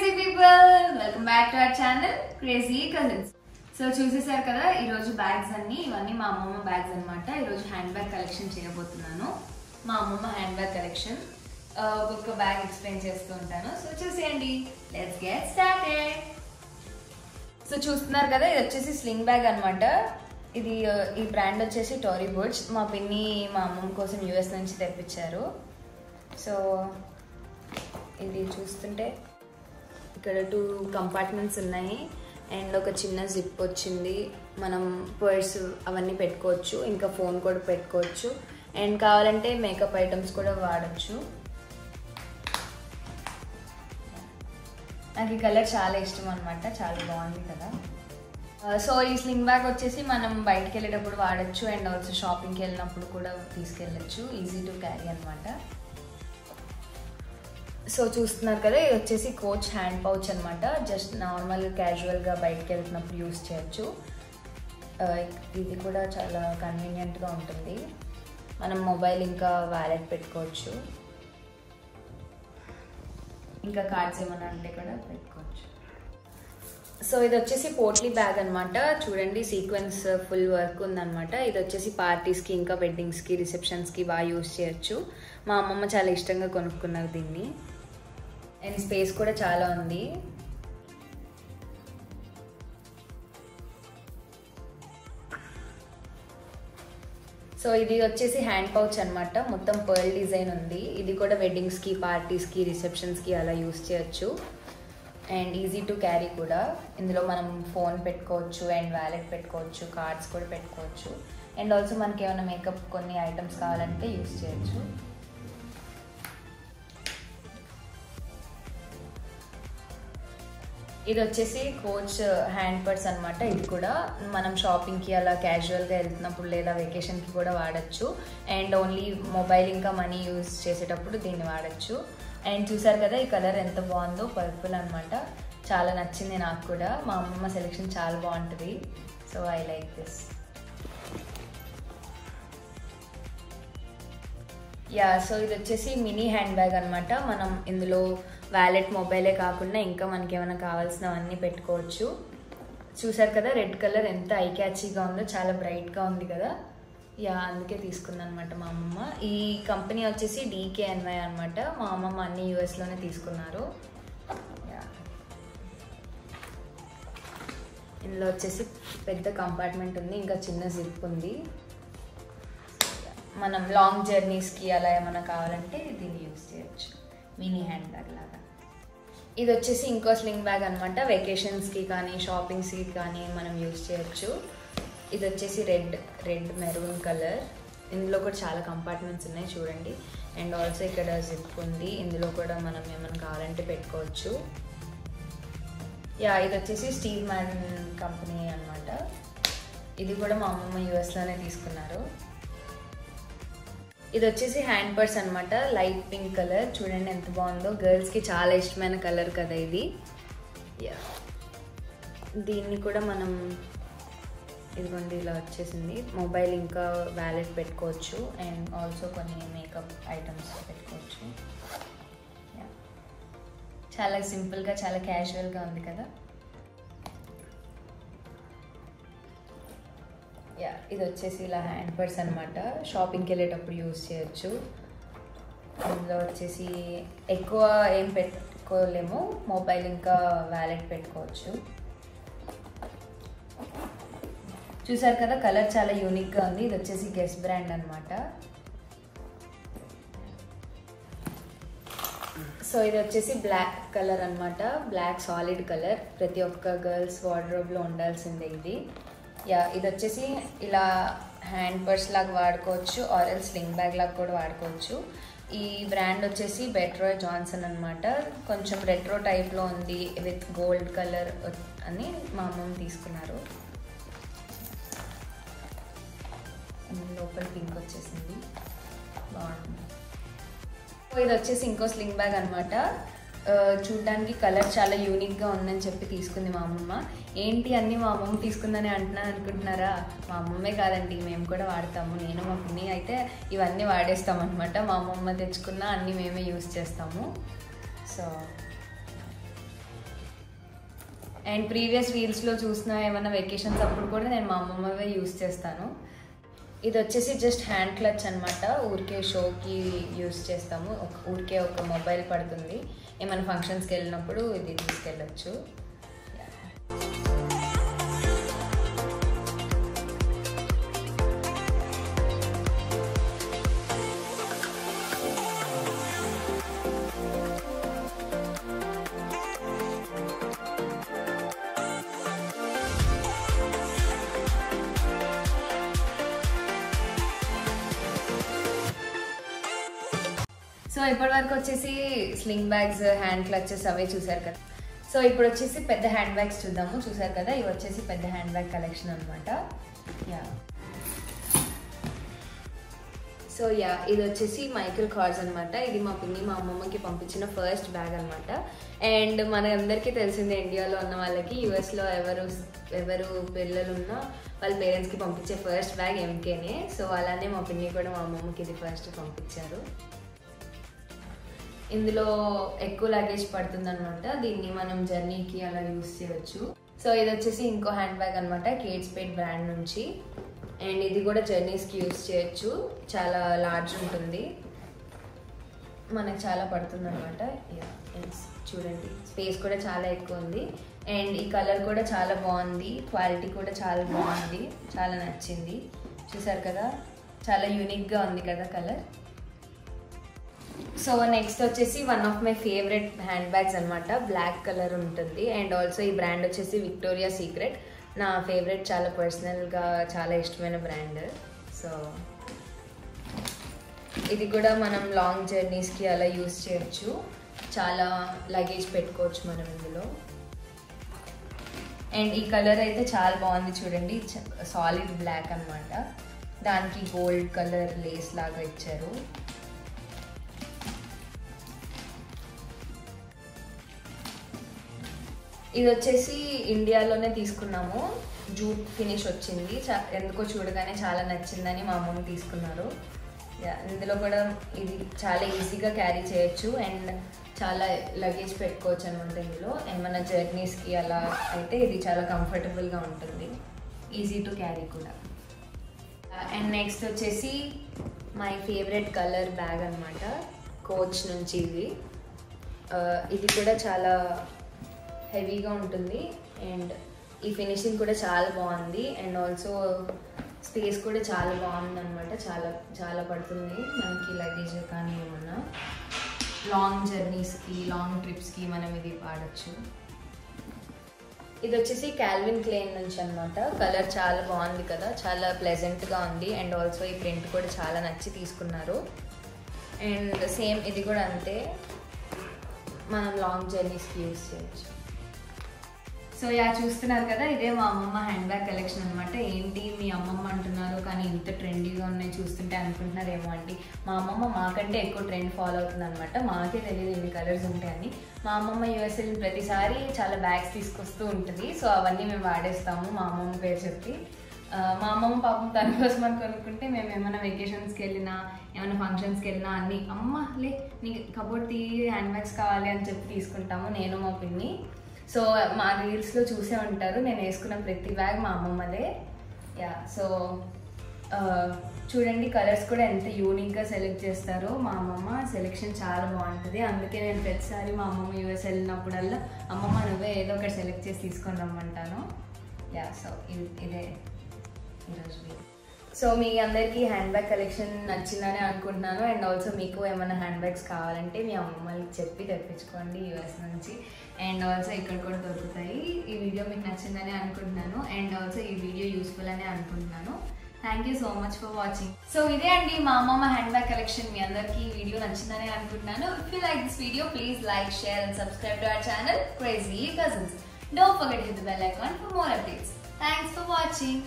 crazy people, welcome back to our channel Crazy Cousins. So చూసేసారు కదా ఈ రోజు bags అన్ని ఇవన్నీ మా అమ్మమ్మ బ్యాగ్స్ అన్నమాట. ఈ రోజు హ్యాండ్ బ్యాగ్ కలెక్షన్ చేయబోతున్నాను. మా అమ్మమ్మ హ్యాండ్ బ్యాగ్ కలెక్షన్ ఒక్కొక్క బ్యాగ్ ఎక్స్ప్లెయిన్ చేస్తూ ఉంటాను. సో చూసేయండి, లెట్స్ గెట్ స్టార్టెడ్. సో చూస్తున్నారు కదా, ఇది వచ్చేసి స్లింగ్ బ్యాగ్ అన్నమాట. ఇది ఈ బ్రాండ్ వచ్చేసి టోరీ బుర్చ్. మా పిన్ని మా అమ్మమ్మ కోసం యూఎస్ నుంచి తెప్పించారు. సో ఇది చూస్తుంటే ఇక్కడ 2 కంపార్ట్మెంట్స్ ఉన్నాయి అండ్ ఒక చిన్న జిప్ వచ్చింది. మనం పర్స్ అవన్నీ పెట్టుకోవచ్చు, ఇంకా ఫోన్ కూడా పెట్టుకోవచ్చు అండ్ కావాలంటే మేకప్ ఐటమ్స్ కూడా వాడచ్చు. నాకు ఈ కలర్ చాలా ఇష్టం అనమాట, చాలా బాగుంది కదా. సో ఈ స్లింగ్ బ్యాగ్ వచ్చేసి మనం బయటకు వెళ్ళేటప్పుడు వాడచ్చు అండ్ ఆల్సో షాపింగ్కి వెళ్ళినప్పుడు కూడా తీసుకెళ్ళచ్చు. ఈజీ టు క్యారీ అనమాట. సో చూస్తున్నారు కదా, ఇది వచ్చేసి కోచ్ హ్యాండ్ పౌచ్ అనమాట. జస్ట్ నార్మల్ క్యాజువల్గా బయటకు వెళ్తున్నప్పుడు యూస్ చేయొచ్చు. ఇది కూడా చాలా కన్వీనియంట్గా ఉంటుంది. మనం మొబైల్ ఇంకా వ్యాలెట్ పెట్టుకోవచ్చు, ఇంకా కార్డ్స్ ఏమైనా అంటే కూడా పెట్టుకోవచ్చు. సో ఇది వచ్చేసి పోట్లీ బ్యాగ్ అనమాట. చూడండి, సీక్వెన్స్ ఫుల్ వర్క్ ఉందన్నమాట. ఇది వచ్చేసి పార్టీస్కి ఇంకా వెడ్డింగ్స్కి రిసెప్షన్స్కి బాగా యూస్ చేయొచ్చు. మా అమ్మమ్మ చాలా ఇష్టంగా కొనుక్కున్నారు దీన్ని అండ్ స్పేస్ కూడా చాలా ఉంది. సో ఇది వచ్చేసి హ్యాండ్ పౌచ్ అనమాట. మొత్తం పర్ల్ డిజైన్ ఉంది. ఇది కూడా వెడ్డింగ్స్కి పార్టీస్కి రిసెప్షన్స్కి అలా యూస్ చేయొచ్చు అండ్ ఈజీ టు క్యారీ కూడా. ఇందులో మనం ఫోన్ పెట్టుకోవచ్చు అండ్ వ్యాలెట్ పెట్టుకోవచ్చు, కార్డ్స్ కూడా పెట్టుకోవచ్చు అండ్ ఆల్సో మనకి ఏమైనా మేకప్ కొన్ని ఐటమ్స్ కావాలంటే యూస్ చేయొచ్చు. ఇది వచ్చేసి కోచ్ హ్యాండ్ పర్స్ అనమాట. ఇది కూడా మనం షాపింగ్కి అలా క్యాజువల్గా వెళ్తున్నప్పుడు లేదా వెకేషన్కి కూడా వాడచ్చు అండ్ ఓన్లీ మొబైల్ ఇంకా మనీ యూజ్ చేసేటప్పుడు దీన్ని వాడచ్చు. అండ్ చూసారు కదా, ఈ కలర్ ఎంత బాగుందో, పర్పుల్ అనమాట. చాలా నచ్చింది నాకు కూడా. మా అమ్మమ్మ సెలెక్షన్ చాలా బాగుంటుంది. So I like this. So ఇది వచ్చేసి మినీ హ్యాండ్ బ్యాగ్ అనమాట. మనం ఇందులో వ్యాలెట్, మొబైలే కాకుండా ఇంకా మనకి ఏమైనా కావాల్సినవన్నీ పెట్టుకోవచ్చు. చూసారు కదా, రెడ్ కలర్ ఎంత ఐ క్యాచీగా ఉందో, చాలా బ్రైట్గా ఉంది కదా. అందుకే తీసుకున్నాను అనమాట మా అమ్మమ్మ. ఈ కంపెనీ వచ్చేసి DKNY అనమాట. మా అమ్మమ్మ అన్ని యూఎస్లోనే తీసుకున్నారు. ఇందులో వచ్చేసి పెద్ద కంపార్ట్మెంట్ ఉంది, ఇంకా చిన్న జిప్ ఉంది. మనం లాంగ్ జర్నీస్కి అలా ఏమైనా కావాలంటే దీన్ని యూజ్ చేయొచ్చు, మినీ హ్యాండ్ బ్యాగ్ లాగా. ఇది వచ్చేసి ఇంకో స్లింగ్ బ్యాగ్ అనమాట. వెకేషన్స్కి కానీ షాపింగ్స్కి కానీ మనం యూజ్ చేయొచ్చు. ఇది వచ్చేసి రెడ్ మెరూన్ కలర్. ఇందులో కూడా చాలా కంపార్ట్మెంట్స్ ఉన్నాయి చూడండి అండ్ ఆల్సో ఇక్కడ జిప్ ఉంది. ఇందులో కూడా మనం ఏమైనా కావాలంటే పెట్టుకోవచ్చు. ఇది వచ్చేసి స్టీవ్ మ్యాన్ కంపెనీ అనమాట. ఇది కూడా మా అమ్మమ్మ యూఎస్లోనే తీసుకున్నారు. ఇది వచ్చేసి హ్యాండ్ పర్స్ అనమాట. Light pink colour. చూడండి ఎంత బాగుందో, గర్ల్స్కి చాలా ఇష్టమైన కలర్ కదా ఇది. దీన్ని కూడా మనం ఇదిగోండి ఇలా వచ్చేసింది. మొబైల్ ఇంకా వ్యాలెట్ పెట్టుకోవచ్చు అండ్ ఆల్సో కొన్ని మేకప్ ఐటమ్స్ పెట్టుకోవచ్చు. చాలా సింపుల్గా, చాలా క్యాజువల్గా ఉంది కదా. ఇది వచ్చేసి ఇలా హ్యాండ్ పర్స్ అనమాట. షాపింగ్కి వెళ్ళేటప్పుడు యూజ్ చేయొచ్చు. ఇందులో వచ్చేసి ఎక్కువ ఏం పెట్టుకోలేము, మొబైల్ ఇంకా వ్యాలెట్ పెట్టుకోవచ్చు. చూసారు కదా, కలర్ చాలా యూనిక్గా ఉంది. ఇది వచ్చేసి గెస్ బ్రాండ్ అనమాట. సో ఇది వచ్చేసి బ్లాక్ కలర్ అనమాట. Black solid colour. ప్రతి ఒక్క గర్ల్స్ వార్డ్రోబ్లో ఉండాల్సిందే ఇది. ఇది వచ్చేసి ఇలా హ్యాండ్ పర్స్ లాగా వాడుకోవచ్చు ఆర్ స్లింగ్ బ్యాగ్ లాగా కూడా వాడుకోవచ్చు. ఈ బ్రాండ్ వచ్చేసి బెట్రోయ్ జాన్సన్ అనమాట. కొంచెం రెట్రో టైప్లో ఉంది విత్ గోల్డ్ కలర్ అని మా అమ్మమ్మ తీసుకున్నారు. లోపల పింక్ వచ్చేసింది, బాగుంది. ఇది వచ్చేసి ఇంకో స్లింగ్ బ్యాగ్ అనమాట. చూడ్డానికి కలర్ చాలా యూనిక్గా ఉందని చెప్పి తీసుకుంది మా అమ్మమ్మ. ఏంటి అన్నీ మా అమ్మమ్మ తీసుకుందని అనుకుంటున్నారా? మా అమ్మమ్మే కాదండి, మేము కూడా వాడతాము. నేను మా పిన్ని అయితే ఇవన్నీ వాడేస్తాం అనమాట. మా అమ్మమ్మ తెచ్చుకున్న అన్నీ మేమే యూస్ చేస్తాము. సో అండ్ ప్రీవియస్ రీల్స్లో చూసిన ఏమైనా వెకేషన్స్ అప్పుడు కూడా నేను మా అమ్మమ్మవే యూస్ చేస్తాను. ఇది వచ్చేసి జస్ట్ హ్యాండ్ క్లచ్ అనమాట, ఊరికే షోకి యూస్ చేస్తాము. ఊరికే ఒక మొబైల్ పడుతుంది, ఏమైనా ఫంక్షన్స్కి వెళ్ళినప్పుడు ఇది తీసుకెళ్ళచ్చు. సో ఇప్పటి వరకు వచ్చేసి స్లింగ్ బ్యాగ్స్, హ్యాండ్ క్లచెస్ అవే చూసారు కదా. సో ఇప్పుడు వచ్చేసి పెద్ద హ్యాండ్ బ్యాగ్స్ చూద్దాము. చూసారు కదా, ఇవి వచ్చేసి పెద్ద హ్యాండ్ బ్యాగ్ కలెక్షన్ అనమాట. సో ఇది వచ్చేసి మైకల్ కార్స్ అనమాట. ఇది మా పిన్ని మా అమ్మమ్మకి పంపించిన ఫస్ట్ బ్యాగ్ అనమాట. అండ్ మన అందరికీ తెలిసిందే, ఇండియాలో ఉన్న వాళ్ళకి యూఎస్లో ఎవరు పిల్లలు ఉన్నా వాళ్ళ పేరెంట్స్కి పంపించే ఫస్ట్ బ్యాగ్ ఎంకేనే. సో అలానే మా పిన్ని కూడా మా అమ్మమ్మకి ఇది ఫస్ట్ పంపించారు. ఇందులో ఎక్కువ లగేజ్ పడుతుంది అనమాట, దీన్ని మనం జర్నీకి అలా యూస్ చేయవచ్చు. సో ఇది వచ్చేసి ఇంకో హ్యాండ్ బ్యాగ్ అనమాట, కేట్ స్పేడ్ బ్రాండ్ నుంచి. అండ్ ఇది కూడా జర్నీస్కి యూస్ చేయొచ్చు, చాలా లార్జ్ ఉంటుంది, మనకు చాలా పడుతుంది అనమాట. చూడండి, స్పేస్ కూడా చాలా ఎక్కువ ఉంది. అండ్ ఈ కలర్ కూడా చాలా బాగుంది, క్వాలిటీ కూడా చాలా బాగుంది, చాలా నచ్చింది. చూసారు కదా, చాలా యూనిక్గా ఉంది కదా కలర్. సో నెక్స్ట్ వచ్చేసి one of my favourite hand bags అనమాట, బ్లాక్ కలర్ ఉంటుంది. అండ్ ఆల్సో ఈ బ్రాండ్ వచ్చేసి విక్టోరియా సీక్రెట్, నా ఫేవరెట్, చాలా పర్సనల్గా చాలా ఇష్టమైన బ్రాండ్. సో ఇది కూడా మనం లాంగ్ జర్నీస్కి అలా యూస్ చేయొచ్చు, చాలా లగేజ్ పెట్టుకోవచ్చు మనం ఇందులో. అండ్ ఈ కలర్ అయితే చాలా బాగుంది చూడండి, సాలిడ్ బ్లాక్ అనమాట, దానికి గోల్డ్ కలర్ లేస్ లాగా ఇచ్చారు. ఇది వచ్చేసి ఇండియాలోనే తీసుకున్నాము, జూట్ ఫినిష్ వచ్చింది, ఎందుకో చూడగానే చాలా నచ్చిందని మా అమ్మమ్మ తీసుకున్నారు. ఇందులో కూడా ఇది చాలా ఈజీగా క్యారీ చేయొచ్చు అండ్ చాలా లగేజ్ పెట్టుకోవచ్చు అనమాట. ఇందులో ఏమైనా జర్నీస్కి అలా అయితే ఇది చాలా కంఫర్టబుల్గా ఉంటుంది, ఈజీ టు క్యారీ కూడా. అండ్ నెక్స్ట్ వచ్చేసి మై ఫేవరెట్ కలర్ బ్యాగ్ అనమాట, కోచ్ నుంచి. ఇది కూడా చాలా హెవీగా ఉంటుంది అండ్ ఈ ఫినిషింగ్ కూడా చాలా బాగుంది. అండ్ ఆల్సో స్పేస్ కూడా చాలా బాగుంది అనమాట, చాలా పడుతుంది మనకి లగేజ్ కానీ ఏమన్నా లాంగ్ జర్నీస్కి, లాంగ్ ట్రిప్స్కి మనం ఇది వాడచ్చు. ఇది వచ్చేసి కాల్విన్ క్లెయిన్ నుంచి అనమాట, కలర్ చాలా బాగుంది కదా, చాలా ప్లెజెంట్గా ఉంది. అండ్ ఆల్సో ఈ ప్రింట్ కూడా చాలా నచ్చి తీసుకున్నారు. అండ్ సేమ్ ఇది కూడా అంతే, మనం లాంగ్ జర్నీస్కి యూస్ చేయొచ్చు. సో చూస్తున్నారు కదా, ఇదే మా అమ్మమ్మ హ్యాండ్ బ్యాగ్ కలెక్షన్ అనమాట. ఏంటి మీ అమ్మమ్మ అంటున్నారు కానీ ఇంత ట్రెండీగా ఉన్నాయి చూస్తుంటే అనుకుంటున్నారేమో అండి, మా అమ్మమ్మ మాకంటే ఎక్కువ ట్రెండ్ ఫాలో అవుతుంది అనమాట, మాకే తెలియదు ఇన్ని కలర్స్ ఉంటాయని. మా అమ్మమ్మ యూఎస్ఏ ప్రతిసారి చాలా బ్యాగ్స్ తీసుకొస్తూ ఉంటుంది, సో అవన్నీ మేము వాడేస్తాము మా అమ్మమ్మ పేరు చెప్పి. మా అమ్మమ్మ పాపం తన కోసం అని కొనుక్కుంటే మేము ఏమైనా వెకేషన్స్కి వెళ్ళినా, ఏమైనా ఫంక్షన్స్కి వెళ్ళినా అన్నీ అమ్మ లే నీకు కబోర్డ్ హ్యాండ్ బ్యాగ్స్ కావాలి అని చెప్పి తీసుకుంటాము, నేను మా పిన్ని. సో మా రీల్స్లో చూసే ఉంటారు, నేను వేసుకున్న ప్రతి బ్యాగ్ మా అమ్మమ్మదే. సో చూడండి, కలర్స్ కూడా ఎంత యూనిక్గా సెలెక్ట్ చేస్తారో మా అమ్మమ్మ, సెలెక్షన్ చాలా బాగుంటుంది. అందుకే నేను ప్రతిసారి మా అమ్మమ్మ యూఎస్ వెళ్ళినప్పుడల్లా అమ్మమ్మ నువ్వే ఏదో ఒకటి సెలెక్ట్ చేసి తీసుకొని రమ్మంటాను. సో ఇదే ఈరోజు వీడియో. సో మీ అందరికీ హ్యాండ్ బ్యాగ్ కలెక్షన్ నచ్చిందని అనుకుంటున్నాను. అండ్ ఆల్సో మీకు ఏమైనా హ్యాండ్ బ్యాగ్స్ కావాలంటే మీ అమ్మమ్మకి చెప్పి తెప్పించుకోండి యూఎస్ నుంచి. అండ్ ఆల్సో ఇక్కడ కూడా దొరుకుతాయి. ఈ వీడియో మీకు నచ్చిందని అనుకుంటున్నాను. అండ్ ఆల్సో ఈ వీడియో యూస్ఫుల్ అని అనుకుంటున్నాను. Thank you so much for watching. So ఇదే అండి మా అమ్మమ్మ హ్యాండ్ బ్యాగ్ కలెక్షన్. మీ అందరికీ ఈ వీడియో నచ్చిందని అనుకుంటున్నాను. If you like this video, please like, share and subscribe to our channel crazy cousins. Don't forget to hit the bell icon for more updates. Thanks for watching.